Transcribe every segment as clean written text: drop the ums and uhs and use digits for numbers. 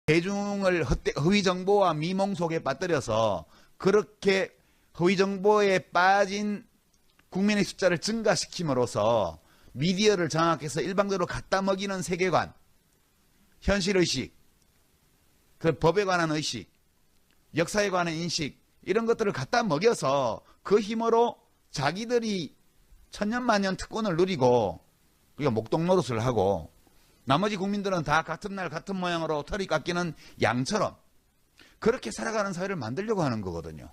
대중을 허위 정보와 미몽 속에 빠뜨려서 그렇게 허위 정보에 빠진 국민의 숫자를 증가시킴으로써 미디어를 장악해서 일방적으로 갖다 먹이는 세계관, 현실의식, 그 법에 관한 의식, 역사에 관한 인식, 이런 것들을 갖다 먹여서 그 힘으로 자기들이 천년만년 특권을 누리고 우리가 목동 노릇을 하고 나머지 국민들은 다 같은 날 같은 모양으로 털이 깎이는 양처럼 그렇게 살아가는 사회를 만들려고 하는 거거든요.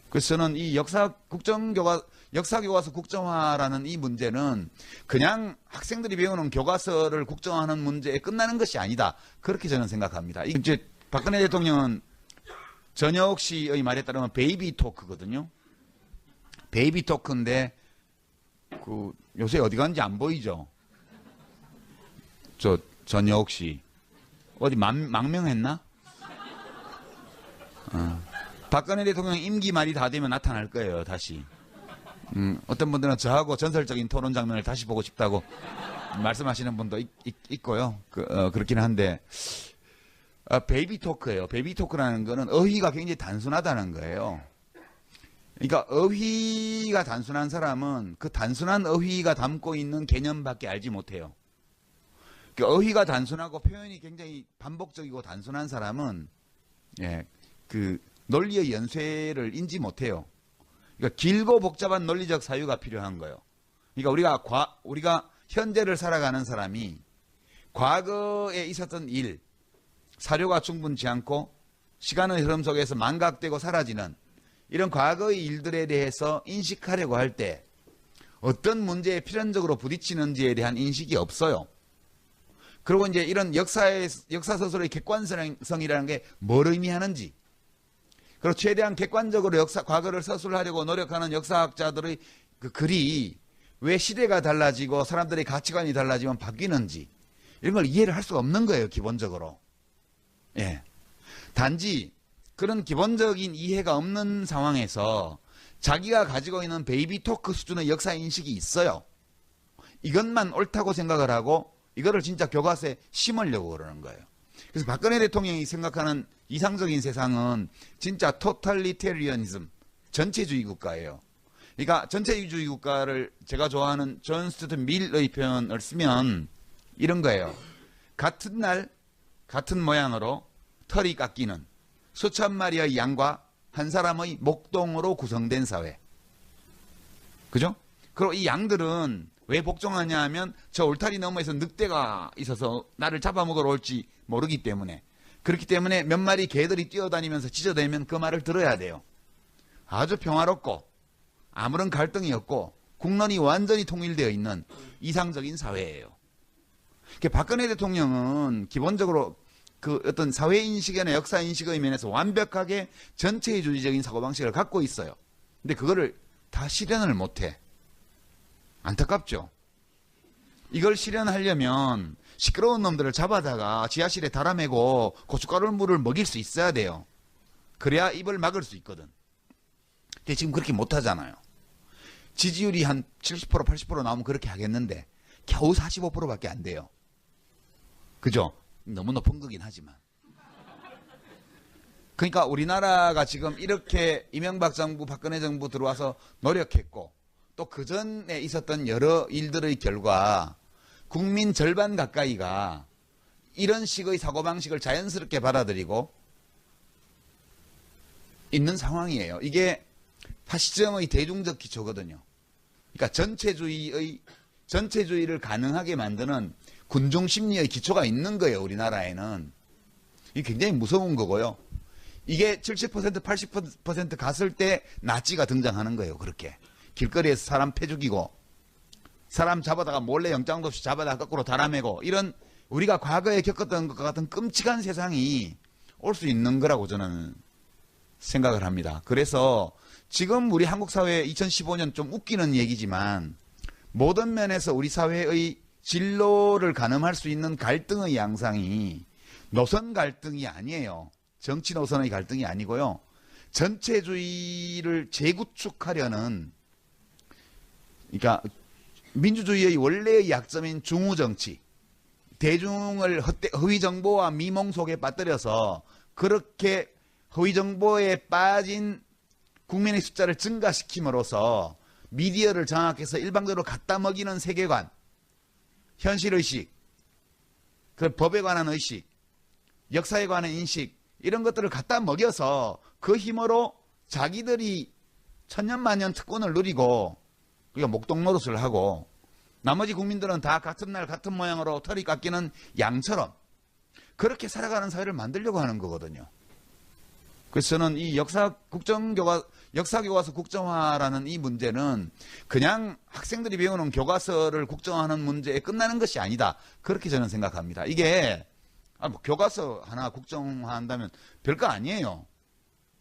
그래서 저는 이 역사교과서 국정화라는 이 문제는 그냥 학생들이 배우는 교과서를 국정화하는 문제에 끝나는 것이 아니다. 그렇게 저는 생각합니다. 이제 박근혜 대통령은 전혁 씨의 말에 따르면 베이비 토크거든요. 베이비 토크인데 요새 어디 갔는지 안 보이죠? 전혁 씨 어디 망명했나? 박근혜 대통령 임기 말이 다 되면 나타날 거예요, 다시. 어떤 분들은 저하고 전설적인 토론 장면을 다시 보고 싶다고 말씀하시는 분도 있고요. 그렇긴 한데, 베이비 토크예요. 베이비 토크라는 거는 어휘가 굉장히 단순하다는 거예요. 그러니까 어휘가 단순한 사람은 그 단순한 어휘가 담고 있는 개념밖에 알지 못해요. 어휘가 단순하고 표현이 굉장히 반복적이고 단순한 사람은 논리의 연쇄를 인지 못해요. 그러니까 길고 복잡한 논리적 사유가 필요한 거예요. 그러니까 우리가 현재를 살아가는 사람이 과거에 있었던 일, 사료가 충분치 않고 시간의 흐름 속에서 망각되고 사라지는 이런 과거의 일들에 대해서 인식하려고 할 때 어떤 문제에 필연적으로 부딪히는지에 대한 인식이 없어요. 그리고 이제 이런 역사서술의 객관성이라는 게 뭘 의미하는지, 그리고 최대한 객관적으로 과거를 서술하려고 노력하는 역사학자들의 그 글이 왜 시대가 달라지고 사람들의 가치관이 달라지면 바뀌는지, 이런 걸 이해를 할 수가 없는 거예요, 기본적으로. 예. 단지 그런 기본적인 이해가 없는 상황에서 자기가 가지고 있는 베이비 토크 수준의 역사 인식이 있어요. 이것만 옳다고 생각을 하고 이거를 진짜 교과서에 심으려고 그러는 거예요. 그래서 박근혜 대통령이 생각하는 이상적인 세상은 진짜 토탈리테리언이즘, 전체주의 국가예요. 그러니까 전체주의 국가를 제가 좋아하는 존 스튜어트 밀의 표현을 쓰면 이런 거예요. 같은 날 같은 모양으로 털이 깎이는 수천 마리의 양과 한 사람의 목동으로 구성된 사회. 그죠? 그리고 이 양들은 왜 복종하냐 하면 저 울타리 너머에서 늑대가 있어서 나를 잡아먹으러 올지 모르기 때문에, 그렇기 때문에 몇 마리 개들이 뛰어다니면서 짖어대면 그 말을 들어야 돼요. 아주 평화롭고 아무런 갈등이 없고 국론이 완전히 통일되어 있는 이상적인 사회예요. 박근혜 대통령은 기본적으로 그 어떤 사회인식이나 역사인식의 면에서 완벽하게 전체주의적인 사고방식을 갖고 있어요. 근데 그거를 다 실현을 못해. 안타깝죠. 이걸 실현하려면 시끄러운 놈들을 잡아다가 지하실에 달아매고 고춧가루물을 먹일 수 있어야 돼요. 그래야 입을 막을 수 있거든. 근데 지금 그렇게 못하잖아요. 지지율이 한 70% 80% 나오면 그렇게 하겠는데 겨우 45%밖에 안 돼요. 그죠? 너무 높은 거긴 하지만. 그러니까 우리나라가 지금 이렇게 이명박 정부, 박근혜 정부 들어와서 노력했고 또 그 전에 있었던 여러 일들의 결과 국민 절반 가까이가 이런 식의 사고방식을 자연스럽게 받아들이고 있는 상황이에요. 이게 파시즘의 대중적 기초거든요. 그러니까 전체주의를 가능하게 만드는 군중 심리의 기초가 있는 거예요, 우리나라에는. 이게 굉장히 무서운 거고요. 이게 70% 80% 갔을 때 나치가 등장하는 거예요, 그렇게. 길거리에서 사람 패 죽이고 사람 잡아다가 몰래 영장도 없이 잡아다가 거꾸로 달아매고, 이런 우리가 과거에 겪었던 것 같은 끔찍한 세상이 올 수 있는 거라고 저는 생각을 합니다. 그래서 지금 우리 한국 사회 2015년 좀 웃기는 얘기지만 모든 면에서 우리 사회의 진로를 가늠할 수 있는 갈등의 양상이 노선 갈등이 아니에요. 정치 노선의 갈등이 아니고요. 전체주의를 재구축하려는, 그러니까 민주주의의 원래의 약점인 중우정치, 대중을 허위 정보와 미몽 속에 빠뜨려서 그렇게 허위 정보에 빠진 국민의 숫자를 증가시킴으로써 미디어를 장악해서 일방적으로 갖다 먹이는 세계관, 현실의식, 그 법에 관한 의식, 역사에 관한 인식, 이런 것들을 갖다 먹여서 그 힘으로 자기들이 천년만년 특권을 누리고 그러니까 목동 노릇을 하고 나머지 국민들은 다 같은 날 같은 모양으로 털이 깎이는 양처럼 그렇게 살아가는 사회를 만들려고 하는 거거든요. 그래서 저는 이 역사교과서 국정화라는 이 문제는 그냥 학생들이 배우는 교과서를 국정화하는 문제에 끝나는 것이 아니다. 그렇게 저는 생각합니다. 이게 뭐 교과서 하나 국정화한다면 별거 아니에요.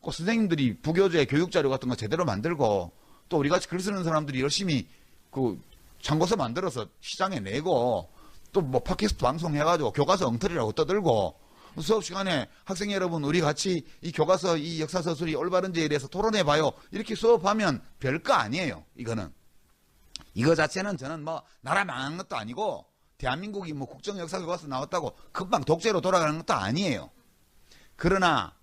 꼭 선생님들이 부교재 교육자료 같은 거 제대로 만들고 또 우리같이 글 쓰는 사람들이 열심히 그 참고서 만들어서 시장에 내고 또 뭐 팟캐스트 방송해가지고 교과서 엉터리라고 떠들고 수업 시간에 학생 여러분 우리 같이 이 교과서 이 역사서술이 올바른지에 대해서 토론해봐요. 이렇게 수업하면 별거 아니에요. 이거는. 이거 자체는 저는 뭐 나라 망한 것도 아니고 대한민국이 뭐 국정역사교과서 나왔다고 금방 독재로 돌아가는 것도 아니에요. 그러나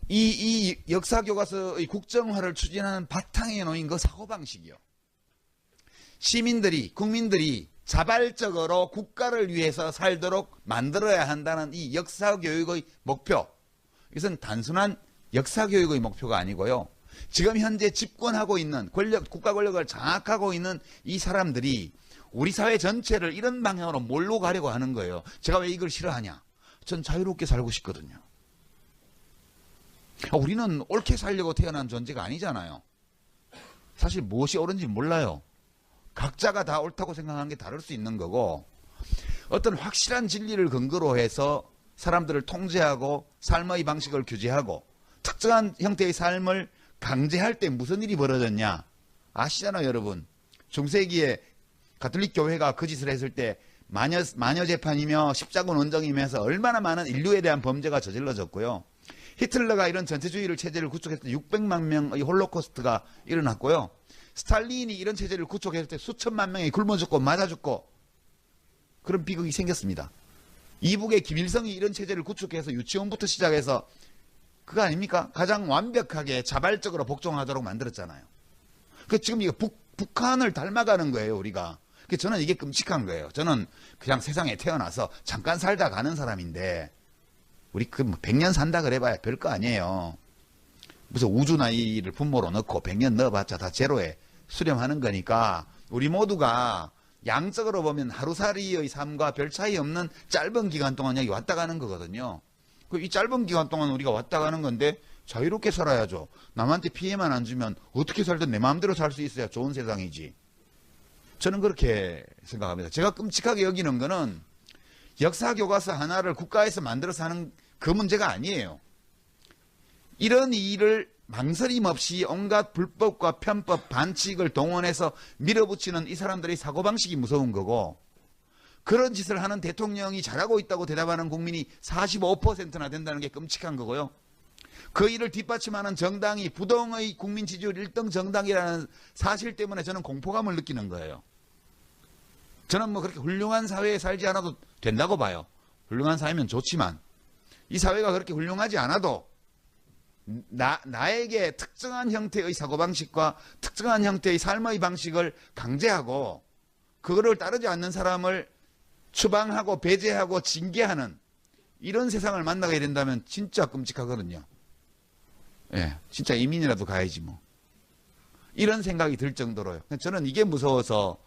이 역사교과서의 국정화를 추진하는 바탕에 놓인 그 사고방식이요. 시민들이 국민들이 자발적으로 국가를 위해서 살도록 만들어야 한다는 이 역사교육의 목표. 이것은 단순한 역사교육의 목표가 아니고요. 지금 현재 집권하고 있는 국가 권력을 장악하고 있는 이 사람들이 우리 사회 전체를 이런 방향으로 몰고 가려고 하는 거예요. 제가 왜 이걸 싫어하냐? 전 자유롭게 살고 싶거든요. 우리는 옳게 살려고 태어난 존재가 아니잖아요. 사실 무엇이 옳은지 몰라요. 각자가 다 옳다고 생각하는 게 다를 수 있는 거고 어떤 확실한 진리를 근거로 해서 사람들을 통제하고 삶의 방식을 규제하고 특정한 형태의 삶을 강제할 때 무슨 일이 벌어졌냐 아시잖아요. 여러분. 중세기에 가톨릭 교회가 그 짓을 했을 때 마녀 재판이며 십자군 원정이면서 얼마나 많은 인류에 대한 범죄가 저질러졌고요. 히틀러가 이런 전체주의를 체제를 구축했을 때 600만 명의 홀로코스트가 일어났고요. 스탈린이 이런 체제를 구축했을 때 수천만 명이 굶어 죽고 맞아 죽고 그런 비극이 생겼습니다. 이북의 김일성이 이런 체제를 구축해서 유치원부터 시작해서 그거 아닙니까? 가장 완벽하게 자발적으로 복종하도록 만들었잖아요. 그 지금 이거 북한을 닮아가는 거예요, 우리가. 저는 이게 끔찍한 거예요. 저는 그냥 세상에 태어나서 잠깐 살다 가는 사람인데 우리 그 100년 산다 그래봐야 별거 아니에요. 무슨 우주 나이를 분모로 넣고 100년 넣어봤자 다 제로에 수렴하는 거니까 우리 모두가 양적으로 보면 하루살이의 삶과 별 차이 없는 짧은 기간 동안 여기 왔다 가는 거거든요. 이 짧은 기간 동안 우리가 왔다 가는 건데 자유롭게 살아야죠. 남한테 피해만 안 주면 어떻게 살든 내 마음대로 살 수 있어야 좋은 세상이지. 저는 그렇게 생각합니다. 제가 끔찍하게 여기는 거는 역사교과서 하나를 국가에서 만들어서 하는 그 문제가 아니에요. 이런 일을 망설임 없이 온갖 불법과 편법, 반칙을 동원해서 밀어붙이는 이 사람들의 사고방식이 무서운 거고 그런 짓을 하는 대통령이 잘하고 있다고 대답하는 국민이 45%나 된다는 게 끔찍한 거고요. 그 일을 뒷받침하는 정당이 부동의 국민 지지율 1등 정당이라는 사실 때문에 저는 공포감을 느끼는 거예요. 저는 뭐 그렇게 훌륭한 사회에 살지 않아도 된다고 봐요. 훌륭한 사회면 좋지만 이 사회가 그렇게 훌륭하지 않아도 나에게 특정한 형태의 사고방식과 특정한 형태의 삶의 방식을 강제하고 그거를 따르지 않는 사람을 추방하고 배제하고 징계하는 이런 세상을 만나게 된다면 진짜 끔찍하거든요. 예, 진짜 이민이라도 가야지 뭐. 이런 생각이 들 정도로요. 저는 이게 무서워서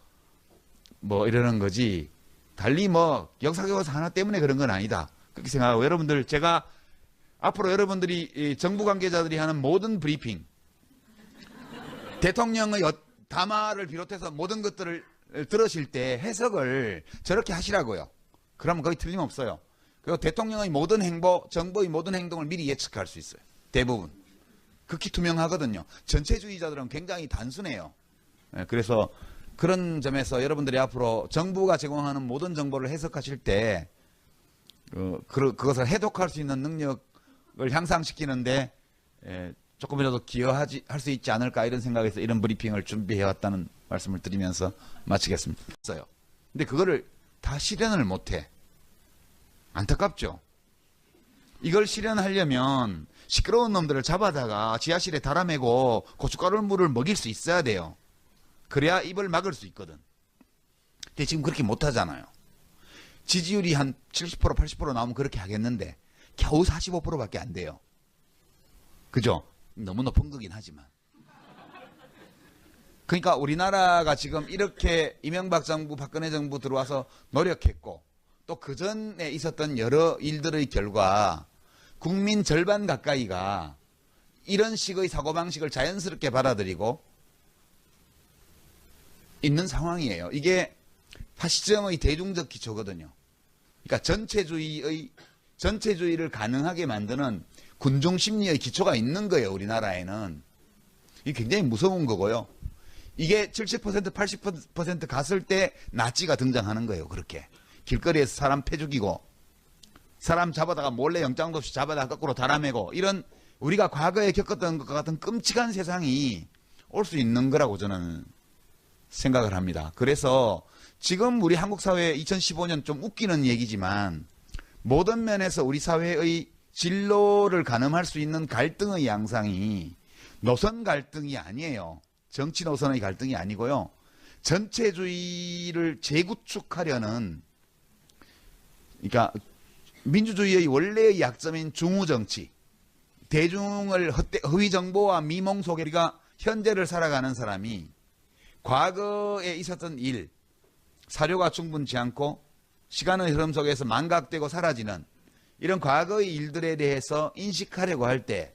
뭐 이러는 거지 달리 뭐 역사교과서 하나 때문에 그런 건 아니다. 그렇게 생각하고 여러분들 제가 앞으로 여러분들이 정부 관계자들이 하는 모든 브리핑 대통령의 담화를 비롯해서 모든 것들을 들으실 때 해석을 저렇게 하시라고요. 그러면 거의 틀림없어요. 그리고 대통령의 모든 행보, 정부의 모든 행동을 미리 예측할 수 있어요. 대부분. 극히 투명하거든요. 전체주의자들은 굉장히 단순해요. 그래서 그런 점에서 여러분들이 앞으로 정부가 제공하는 모든 정보를 해석하실 때 그것을 해독할 수 있는 능력을 향상시키는데 조금이라도 기여할 수 있지 않을까 이런 생각에서 이런 브리핑을 준비해왔다는 말씀을 드리면서 마치겠습니다. 근데 그거를 다 실현을 못해. 안타깝죠. 이걸 실현하려면 시끄러운 놈들을 잡아다가 지하실에 달아매고 고춧가루물을 먹일 수 있어야 돼요. 그래야 입을 막을 수 있거든. 근데 지금 그렇게 못하잖아요. 지지율이 한 70% 80% 나오면 그렇게 하겠는데 겨우 45%밖에 안 돼요. 그죠? 너무 높은 거긴 하지만. 그러니까 우리나라가 지금 이렇게 이명박 정부, 박근혜 정부 들어와서 노력했고 또 그 전에 있었던 여러 일들의 결과 국민 절반 가까이가 이런 식의 사고방식을 자연스럽게 받아들이고 있는 상황이에요. 이게 파시즘의 대중적 기초거든요. 그러니까 전체주의를 가능하게 만드는 군중 심리의 기초가 있는 거예요. 우리나라에는. 이게 굉장히 무서운 거고요. 이게 70% 80% 갔을 때 나치가 등장하는 거예요. 그렇게 길거리에서 사람 패 죽이고 사람 잡아다가 몰래 영장도 없이 잡아다가 거꾸로 달아매고 이런 우리가 과거에 겪었던 것 같은 끔찍한 세상이 올 수 있는 거라고 저는 생각을 합니다. 그래서 지금 우리 한국 사회 2015년 좀 웃기는 얘기지만 모든 면에서 우리 사회의 진로를 가늠할 수 있는 갈등의 양상이 노선 갈등이 아니에요. 정치 노선의 갈등이 아니고요. 전체주의를 재구축하려는, 그러니까 민주주의의 원래의 약점인 중우정치, 대중을 허위 정보와 미몽 속에 우리가 현재를 살아가는 사람이 과거에 있었던 일, 사료가 충분치 않고 시간의 흐름 속에서 망각되고 사라지는 이런 과거의 일들에 대해서 인식하려고 할 때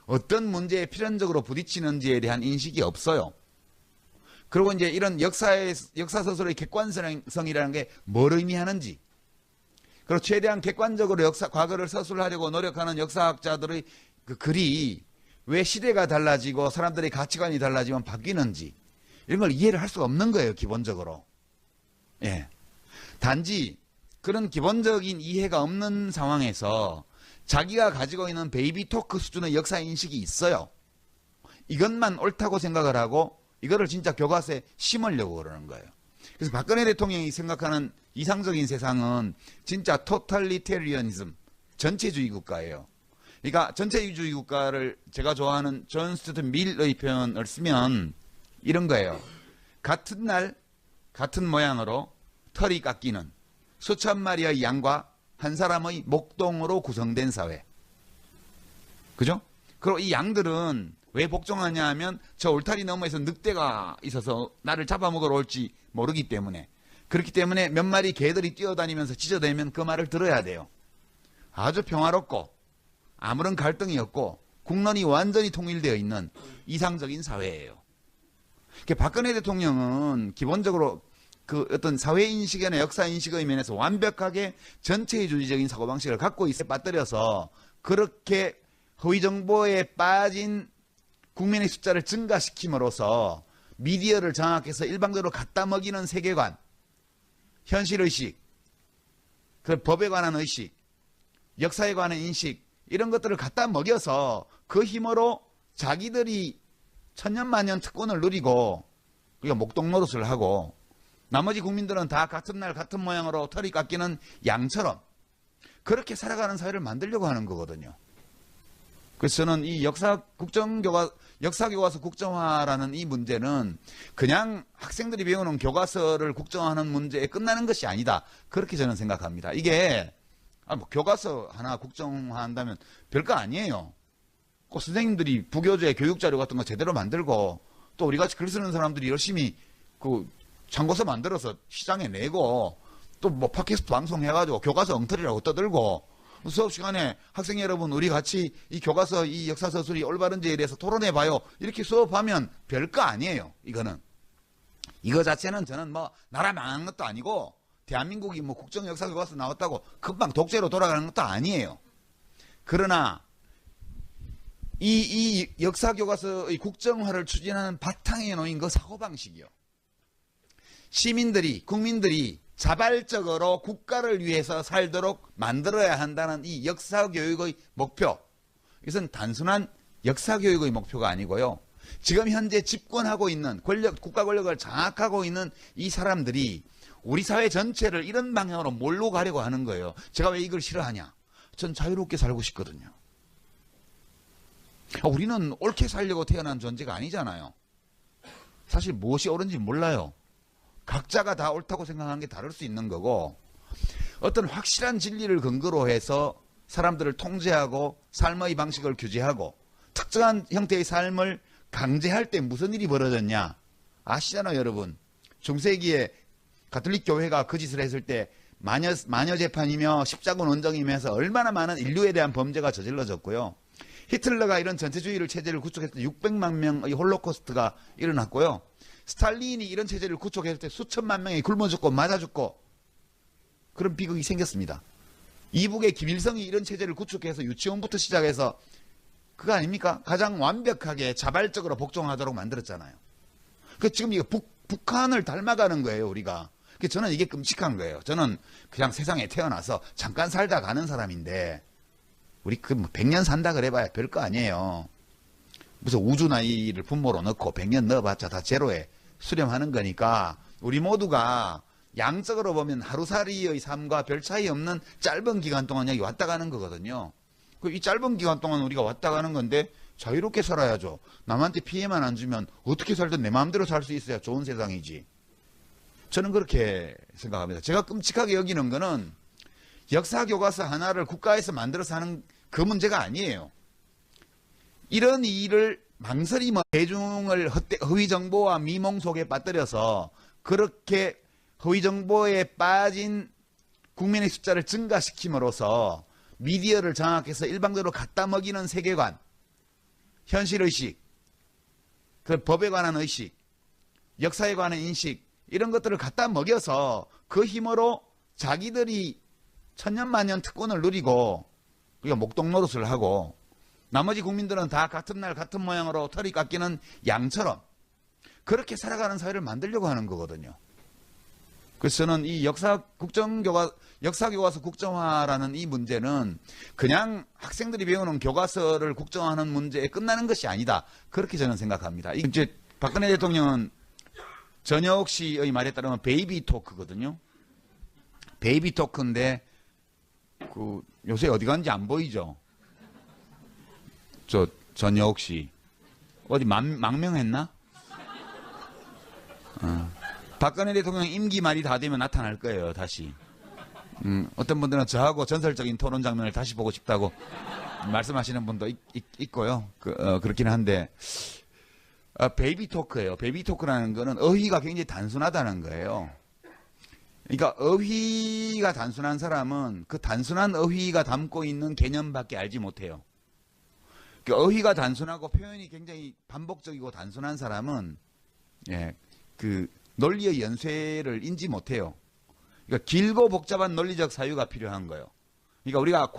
어떤 문제에 필연적으로 부딪히는지에 대한 인식이 없어요. 그리고 이제 이런 역사서술의 객관성이라는 게 뭘 의미하는지, 그리고 최대한 객관적으로 과거를 서술하려고 노력하는 역사학자들의 그 글이 왜 시대가 달라지고 사람들의 가치관이 달라지면 바뀌는지, 이런 걸 이해를 할 수가 없는 거예요, 기본적으로. 예. 단지 그런 기본적인 이해가 없는 상황에서 자기가 가지고 있는 베이비 토크 수준의 역사 인식이 있어요. 이것만 옳다고 생각을 하고 이거를 진짜 교과서에 심으려고 그러는 거예요. 그래서 박근혜 대통령이 생각하는 이상적인 세상은 진짜 토탈리테리언이즘, 전체주의 국가예요. 그러니까 전체주의 국가를 제가 좋아하는 존 스튜어트 밀의 표현을 쓰면 이런 거예요. 같은 날 같은 모양으로 털이 깎이는 수천 마리의 양과 한 사람의 목동으로 구성된 사회. 그죠? 그리고 이 양들은 왜 복종하냐 하면 저 울타리 너머에서 늑대가 있어서 나를 잡아먹으러 올지 모르기 때문에, 그렇기 때문에 몇 마리 개들이 뛰어다니면서 짖어대면 그 말을 들어야 돼요. 아주 평화롭고 아무런 갈등이 없고 국론이 완전히 통일되어 있는 이상적인 사회예요. 박근혜 대통령은 기본적으로 그 어떤 사회인식이나 역사인식의 면에서 완벽하게 전체주의적인 사고방식을 갖고 있어 빠뜨려서 그렇게 허위정보에 빠진 국민의 숫자를 증가시킴으로써 미디어를 장악해서 일방적으로 갖다 먹이는 세계관, 현실의식, 그 법에 관한 의식, 역사에 관한 인식, 이런 것들을 갖다 먹여서 그 힘으로 자기들이 천년만년 특권을 누리고 그러니까 목동 노릇을 하고 나머지 국민들은 다 같은 날 같은 모양으로 털이 깎이는 양처럼 그렇게 살아가는 사회를 만들려고 하는 거거든요. 그래서 저는 이 역사교과서 국정화라는 이 문제는 그냥 학생들이 배우는 교과서를 국정화하는 문제에 끝나는 것이 아니다. 그렇게 저는 생각합니다. 이게 뭐 교과서 하나 국정화한다면 별거 아니에요. 꼭 선생님들이 부교재 교육자료 같은 거 제대로 만들고 또 우리같이 글 쓰는 사람들이 열심히 그 참고서 만들어서 시장에 내고 또 뭐 팟캐스트 방송해가지고 교과서 엉터리라고 떠들고 수업 시간에 학생 여러분 우리 같이 이 교과서 이 역사서술이 올바른지에 대해서 토론해봐요. 이렇게 수업하면 별거 아니에요. 이거 자체는 저는 뭐 나라 망한 것도 아니고 대한민국이 뭐 국정역사교과서 나왔다고 금방 독재로 돌아가는 것도 아니에요. 그러나 이 역사교과서의 국정화를 추진하는 바탕에 놓인 그 사고방식이요. 국민들이 자발적으로 국가를 위해서 살도록 만들어야 한다는 이 역사교육의 목표. 이것은 단순한 역사교육의 목표가 아니고요. 지금 현재 집권하고 있는 국가 권력을 장악하고 있는 이 사람들이 우리 사회 전체를 이런 방향으로 몰고 가려고 하는 거예요. 제가 왜 이걸 싫어하냐? 전 자유롭게 살고 싶거든요. 우리는 옳게 살려고 태어난 존재가 아니잖아요. 사실 무엇이 옳은지 몰라요. 각자가 다 옳다고 생각하는 게 다를 수 있는 거고, 어떤 확실한 진리를 근거로 해서 사람들을 통제하고 삶의 방식을 규제하고 특정한 형태의 삶을 강제할 때 무슨 일이 벌어졌냐 아시잖아요, 여러분. 중세기에 가톨릭 교회가 그 짓을 했을 때 마녀 재판이며 십자군 원정이면서 얼마나 많은 인류에 대한 범죄가 저질러졌고요. 히틀러가 이런 전체주의를 체제를 구축했을 때 600만 명의 홀로코스트가 일어났고요. 스탈린이 이런 체제를 구축했을 때 수천만 명이 굶어 죽고 맞아 죽고 그런 비극이 생겼습니다. 이북의 김일성이 이런 체제를 구축해서 유치원부터 시작해서 그거 아닙니까? 가장 완벽하게 자발적으로 복종하도록 만들었잖아요. 그 지금 이거 북한을 닮아가는 거예요, 우리가. 저는 이게 끔찍한 거예요. 저는 그냥 세상에 태어나서 잠깐 살다 가는 사람인데 우리 그 100년 산다 그래봐야 별거 아니에요. 무슨 우주 나이를 분모로 넣고 100년 넣어봤자 다 제로에 수렴하는 거니까 우리 모두가 양적으로 보면 하루살이의 삶과 별 차이 없는 짧은 기간 동안 여기 왔다 가는 거거든요. 이 짧은 기간 동안 우리가 왔다 가는 건데 자유롭게 살아야죠. 남한테 피해만 안 주면 어떻게 살든 내 마음대로 살 수 있어야 좋은 세상이지. 저는 그렇게 생각합니다. 제가 끔찍하게 여기는 거는 역사 교과서 하나를 국가에서 만들어서 하는 그 문제가 아니에요. 이런 일을 망설이며 대중을 허위 정보와 미몽 속에 빠뜨려서 그렇게 허위 정보에 빠진 국민의 숫자를 증가시킴으로써 미디어를 장악해서 일방적으로 갖다 먹이는 세계관, 현실의식, 그 법에 관한 의식, 역사에 관한 인식 이런 것들을 갖다 먹여서 그 힘으로 자기들이 천년만년 특권을 누리고 우리가 목동 노릇을 하고 나머지 국민들은 다 같은 날 같은 모양으로 털이 깎이는 양처럼 그렇게 살아가는 사회를 만들려고 하는 거거든요. 그래서 저는 이 역사교과서 국정화라는 이 문제는 그냥 학생들이 배우는 교과서를 국정화하는 문제에 끝나는 것이 아니다. 그렇게 저는 생각합니다. 이제 박근혜 대통령은 전혁 씨의 말에 따르면 베이비 토크거든요. 베이비 토크인데 요새 어디 갔는지 안 보이죠? 전혁 씨 어디 망명했나? 박근혜 대통령 임기 말이 다 되면 나타날 거예요, 다시. 어떤 분들은 저하고 전설적인 토론 장면을 다시 보고 싶다고 말씀하시는 분도 있고요. 그렇긴 한데, 베이비 토크예요. 베이비 토크라는 거는 어휘가 굉장히 단순하다는 거예요. 그러니까 어휘가 단순한 사람은 그 단순한 어휘가 담고 있는 개념밖에 알지 못해요. 어휘가 단순하고 표현이 굉장히 반복적이고 단순한 사람은 그 논리의 연쇄를 인지 못해요. 그러니까 길고 복잡한 논리적 사유가 필요한 거예요. 그러니까 우리가